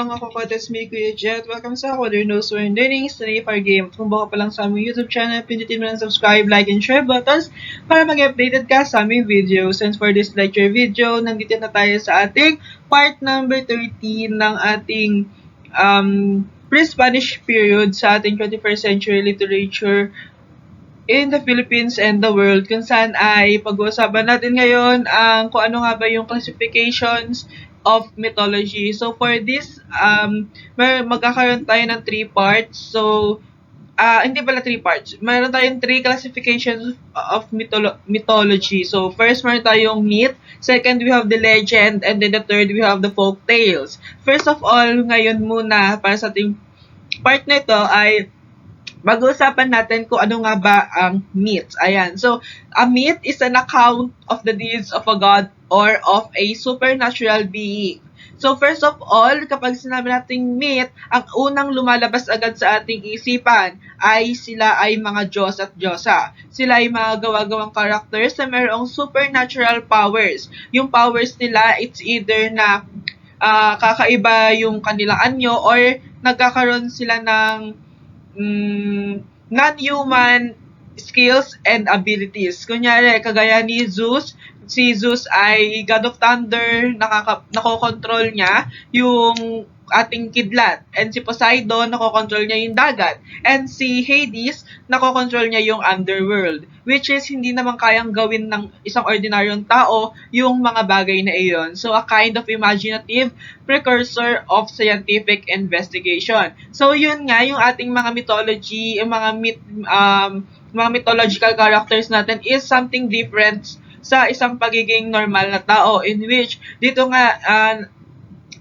mga kapatid, may Kuya Jet. Welcome sa Other Knows We're Learning Today for Game. Kung baka pa lang sa aming YouTube channel, pindutin mo lang subscribe, like, and share buttons para mag-updated ka sa aming videos. And for this lecture video, nandito na tayo sa ating part number 13 ng ating pre-Spanish period sa ating 21st century literature in the Philippines and the world, kung saan ay pag-uusapan natin ngayon ang kung ano nga ba yung classifications of mythology. So for this, magkakaroon tayo ng 3 parts. So, hindi pala 3 parts. Meron tayong 3 classifications of mythology. So first, meron tayong myth. Second, we have the legend. And then the third, we have the folk tales. First of all, ngayon muna, para sa ating part na ito ay mag-uusapan natin kung ano nga ba ang myth. Ayan. So, a myth is an account of the deeds of a god or of a supernatural being. So, first of all, kapag sinabi nating myth, ang unang lumalabas agad sa ating isipan ay sila ay mga Diyos at Diyosa. Sila ay mga gawa-gawang characters na mayroong supernatural powers. Yung powers nila, it's either na kakaiba yung kanilang anyo or nagkakaroon sila ng non-human skills and abilities. Kunyari, kagaya ni Zeus, si Zeus ay God of Thunder, nakokontrol niya yung ating kidlat. And si Poseidon, nakokontrol niya yung dagat. And si Hades, nakokontrol niya yung underworld. Which is, hindi naman kayang gawin ng isang ordinaryong tao yung mga bagay na iyon. So, a kind of imaginative precursor of scientific investigation. So, yun nga, yung ating mga mythology, yung mga mythological characters natin is something different sa isang pagiging normal na tao, in which dito nga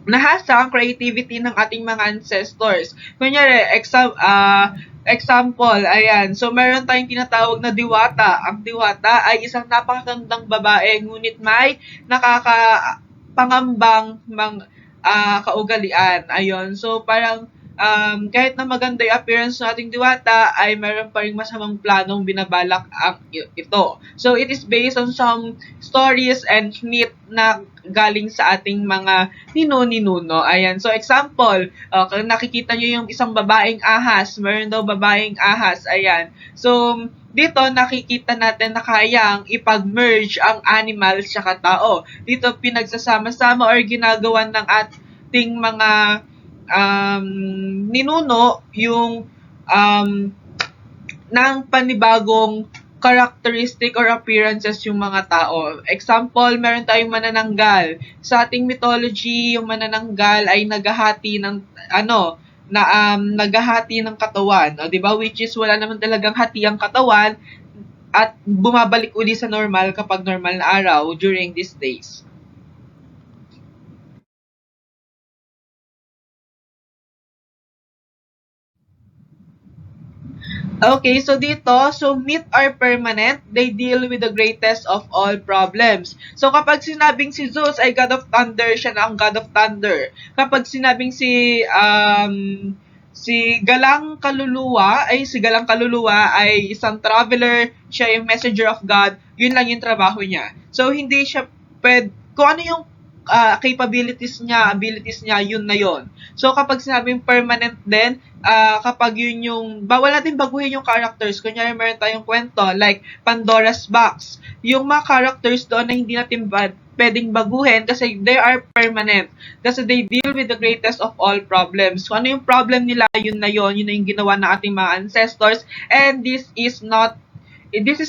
nahasa ang creativity ng ating mga ancestors. Kunyari, example, ayan. So, meron tayong tinatawag na diwata. Ang diwata ay isang napakagandang babae, ngunit may nakakapangambang kaugalian. Ayun. So, parang kahit na maganda yung appearance ng ating diwata, ay meron pa rin masamang planong binabalak ang ito. So, it is based on some stories and myth na galing sa ating mga ninuno. Ayan. So, example, nakikita nyo yung isang babaeng ahas. Meron daw babaeng ahas. Ayan. So, dito nakikita natin na kayang ipag-merge ang animal sa tao. Dito pinagsasama-sama or ginagawa ng ating mga ninuno yung ng panibagong characteristic or appearances yung mga tao. Example, meron tayong manananggal. Sa ating mythology, yung manananggal ay naghahati ng naghahati ng katawan, 'di ba? Which is wala naman talagang hati ang katawan at bumabalik uli sa normal kapag normal na araw during these days. Okay, so dito, myth are permanent. They deal with the greatest of all problems. So kapag sinabing si Zeus ay God of Thunder, siya na ang God of Thunder. Kapag sinabing si Galang Kaluluwa ay isang traveler, siya yung messenger of God, yun lang yung trabaho niya. So hindi siya kung ano yung capabilities niya, abilities niya, yun na yun. So kapag sinabing permanent din, kapag yun yung, bawal natin baguhin yung characters. Kunyari, meron tayong kwento, like Pandora's Box. Yung mga characters doon na hindi natin pwedeng baguhin kasi they are permanent. Kasi they deal with the greatest of all problems. So, ano yung problem nila, yun na yung ginawa ng ating mga ancestors. And this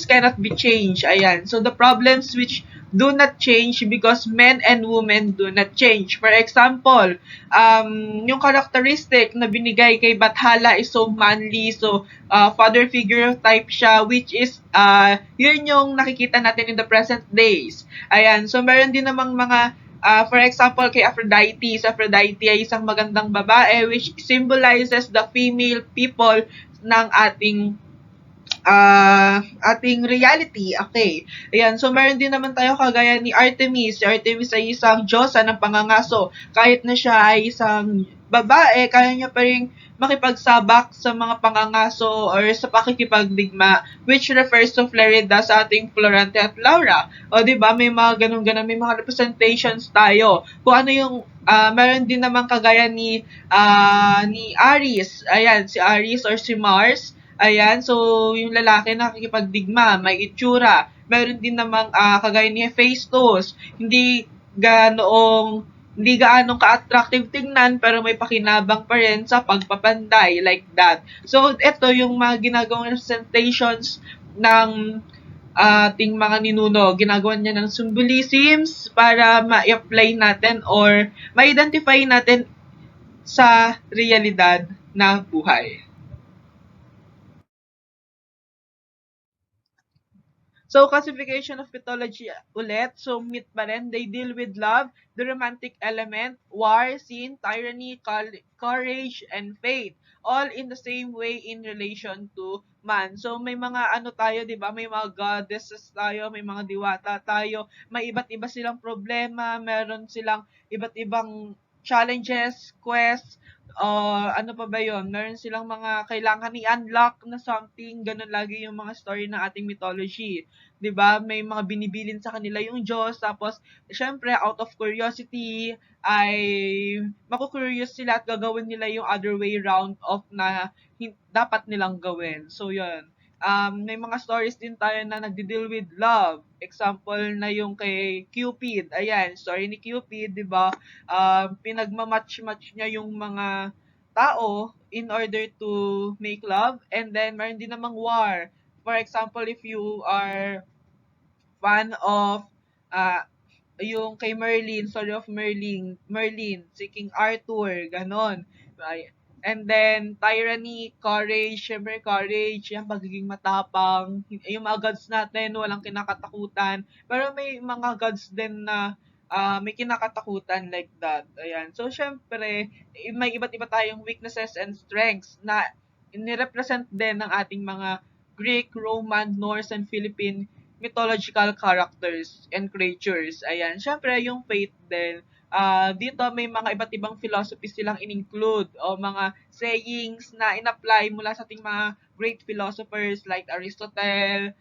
cannot be changed. Ayan. So, the problems which do not change because men and women do not change. For example, yung characteristic na binigay kay Bathala is so manly, so father figure type siya, which is yun yung nakikita natin in the present days. Ayan, so meron din namang mga for example, kay Aphrodite. So, Aphrodite ay isang magandang babae which symbolizes the female people ng ating ating reality. Okay. Ayan. So, meron din naman tayo kagaya ni Artemis. Si Artemis ay isang diyosa ng pangangaso. Kahit na siya ay isang babae, kaya niya pa rin makipagsabak sa mga pangangaso or sa pakikipagdigma, which refers to Florida sa ating Florante at Laura. O, di ba? May mga ganun-ganun, may mga representations tayo. Kung ano yung meron din naman kagaya ni Aries. Ayan, si Aries or si Mars. Ayan, so yung lalaki nakikipagdigma, may itsura. Meron din namang kagaya ni Hephaestus, hindi gaanong ka-attractive tingnan pero may pakinabang pa rin sa pagpapanday like that. So ito yung mga ginagawang representations ng ating mga ninuno. Ginagawa niya ng symbolisms para ma-apply natin or ma-identify natin sa realidad na buhay. So, classification of mythology ulit. So, myth pa rin. They deal with love, the romantic element, war, sin, tyranny, courage, and faith. All in the same way in relation to man. So, may mga ano tayo, di ba? May mga goddesses tayo, may mga diwata tayo. May iba't iba silang problema, meron silang iba't ibang challenges, quests, ano pa ba yon? Meron silang mga kailangan i-unlock na something, ganun lagi yung mga story ng ating mythology. 'Di ba? May mga binibilin sa kanila yung Diyos, tapos syempre out of curiosity ay maku-curious sila at gagawin nila yung other way round of na dapat nilang gawin. So, yun. May mga stories din tayo na nagde-deal with love. Example na yung kay Cupid. Ayan, story ni Cupid, 'di ba? Pinagma-match-match niya yung mga tao in order to make love, and then meron din namang war. For example, if you are fan of ah, yung kay Merlin, Story of Merlin, si King Arthur, ganon. Ay, and then, tyranny, courage, syempre courage, yan, pagiging matapang, yung mga gods natin, walang kinakatakutan, pero may mga gods din na may kinakatakutan like that. Ayan. So, syempre, may iba't iba tayong weaknesses and strengths na nirepresent din ng ating mga Greek, Roman, Norse, and Philippine mythological characters and creatures. Ayan. Syempre, yung faith din. Dito may mga iba't ibang philosophies silang in-include o mga sayings na in-apply mula sa ating mga great philosophers like Aristotle,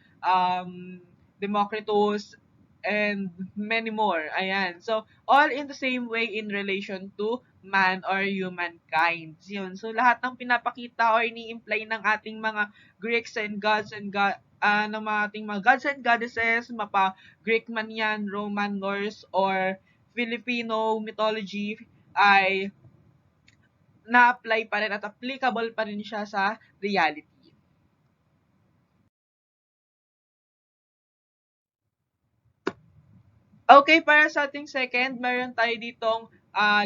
Democritus, and many more. Ayan. So, all in the same way in relation to man or humankind. Yun. So, lahat ng pinapakita or ini-imply ng ating mga Greeks and gods and ng mga ating mga gods and goddesses, mapa Greek man yan, Roman, Norse, or Filipino mythology, ay na-apply pa rin at applicable pa rin siya sa reality. Okay, para sa ating second, meron tayo ditong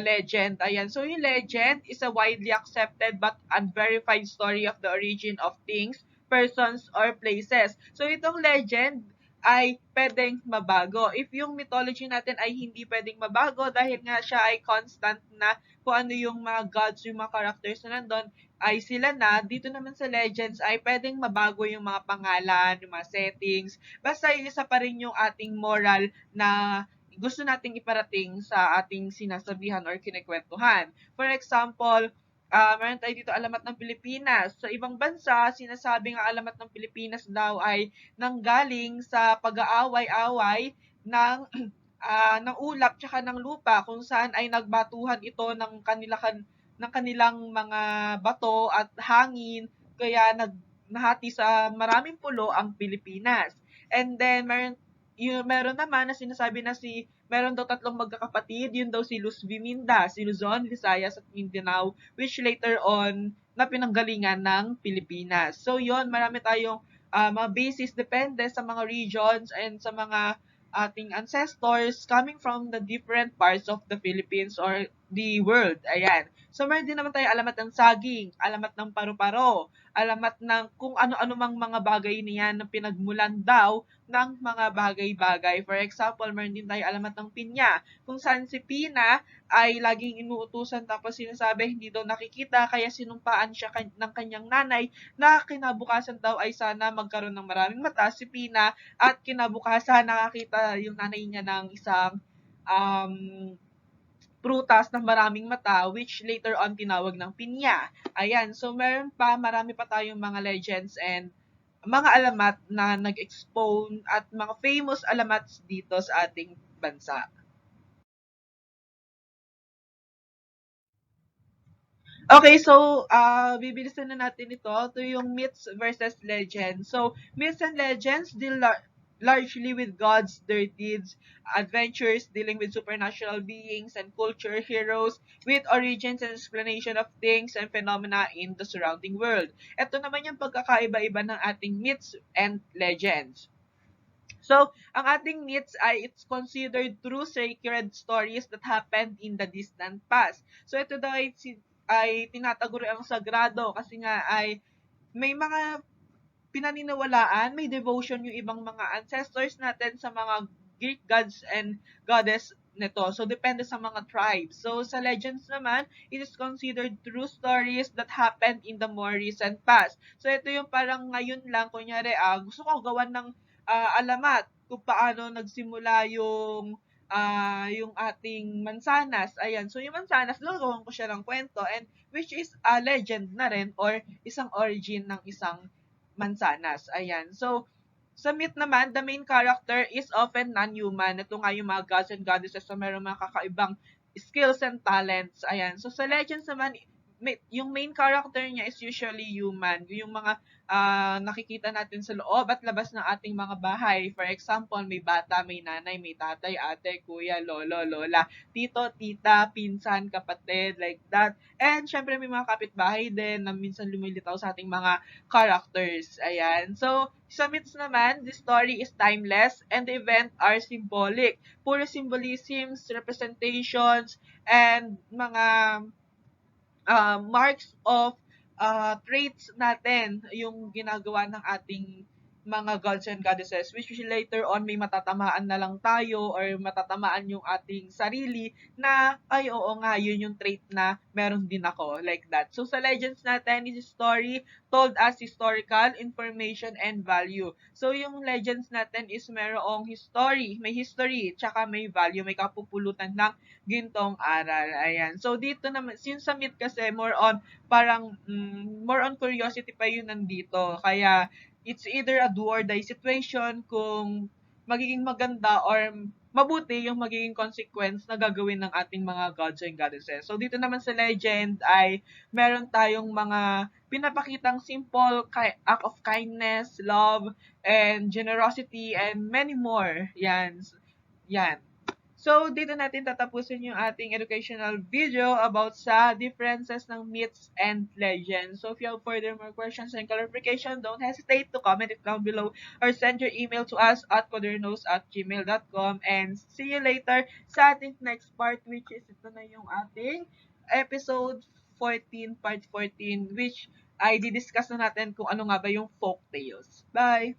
legend. Ayan. So, yung legend is a widely accepted but unverified story of the origin of things, persons, or places. So, itong legend ay pwedeng mabago. If yung mythology natin ay hindi pwedeng mabago dahil nga siya ay constant na kung ano yung mga gods, yung mga characters na nandun, ay sila na. Dito naman sa legends ay pwedeng mabago yung mga pangalan, yung mga settings. Basta isa pa rin yung ating moral na gusto nating iparating sa ating sinasabihan or kinikwentuhan. For example, meron tayo dito alamat ng Pilipinas. Sa ibang bansa, sinasabing ang alamat ng Pilipinas daw ay nanggaling sa pag-aaway-away ng ng ulap tsaka ng lupa kung saan ay nagbatuhan ito ng kanilang mga bato at hangin kaya nahati sa maraming pulo ang Pilipinas. And then meron naman na sinasabi na meron daw tatlong magkakapatid, yun daw si Luz Biminda, si Luzon, Visayas at Mindanao, which later on na pinanggalingan ng Pilipinas. So yun, marami tayong mga basis depende sa mga regions and sa mga ating ancestors coming from the different parts of the Philippines or the world. Ayan. So, meron din naman tayo alamat ng saging, alamat ng paru-paro, alamat ng kung ano-ano mang mga bagay niyan na pinagmulan daw ng mga bagay-bagay. For example, meron din tayo alamat ng pinya, kung saan si Pina ay laging inuutusan tapos sinasabi hindi daw nakikita kaya sinumpaan siya ng kanyang nanay na kinabukasan daw ay sana magkaroon ng maraming mata si Pina at kinabukasan nakakita yung nanay niya ng isang um, prutas ng maraming mata which later on tinawag ng pinya. Ayan, so meron pa, marami pa tayong mga legends and mga alamat na nag-expone at mga famous alamats dito sa ating bansa. Okay, so bibilisan na natin ito. Ito yung myths versus legends. So, myths and legends deal largely with gods, their deeds, adventures, dealing with supernatural beings and culture heroes, with origins and explanation of things and phenomena in the surrounding world. Ito naman yung pagkakaiba-iba ng ating myths and legends. So, ang ating myths ay it's considered true sacred stories that happened in the distant past. So, ito daw ay tinataguri ang sagrado kasi nga ay may mga pinaniniwalaan, may devotion yung ibang mga ancestors natin sa mga Greek gods and goddess nito. So, depende sa mga tribes. So, sa legends naman, it is considered true stories that happened in the more recent past. So, ito yung parang ngayon lang, kunyari, gusto ko gawan ng alamat kung paano nagsimula yung ating mansanas. Ayan. So, yung mansanas, gagawan ko siya ng kwento and which is a legend na rin or isang origin ng isang mansanas. Ayan. So, sa myth naman, the main character is often non-human. Ito nga yung mga gods and goddesses na mayroong mga kakaibang skills and talents. Ayan. So, sa legends naman, yung main character niya is usually human. Yung mga nakikita natin sa loob at labas ng ating mga bahay. For example, may bata, may nanay, may tatay, ate, kuya, lolo, lola, tito, tita, pinsan, kapatid, like that. And syempre may mga kapitbahay din na minsan lumilitaw sa ating mga characters. Ayan. So, sa myths naman, the story is timeless and the event are symbolic. Puro symbolisms, representations, and mga marks of traits natin yung ginagawa ng ating mga gods and goddesses which later on may matatamaan na lang tayo or matatamaan yung ating sarili na ay oo nga yun yung trait na meron din ako like that. So sa legends natin is story told as historical information and value. So yung legends natin is merong history, may history, tsaka may value, may kapupulutan ng gintong aral. Ayan. So, dito naman, since sa myth kasi, more on curiosity pa yun nandito. Kaya, it's either a do or die situation kung magiging maganda or mabuti yung magiging consequence na gagawin ng ating mga gods and goddesses. So, dito naman sa legend ay meron tayong mga pinapakitang simple act of kindness, love, and generosity, and many more. Yan. Yan. So, dito natin tatapusin yung ating educational video about sa differences ng myths and legends. So, if you have further more questions and clarification, don't hesitate to comment it down below or send your email to us at quadernos@gmail.com and see you later sa ating next part which is ito na yung ating episode 14, part 14 which ay didiscuss na natin kung ano nga ba yung folk tales. Bye!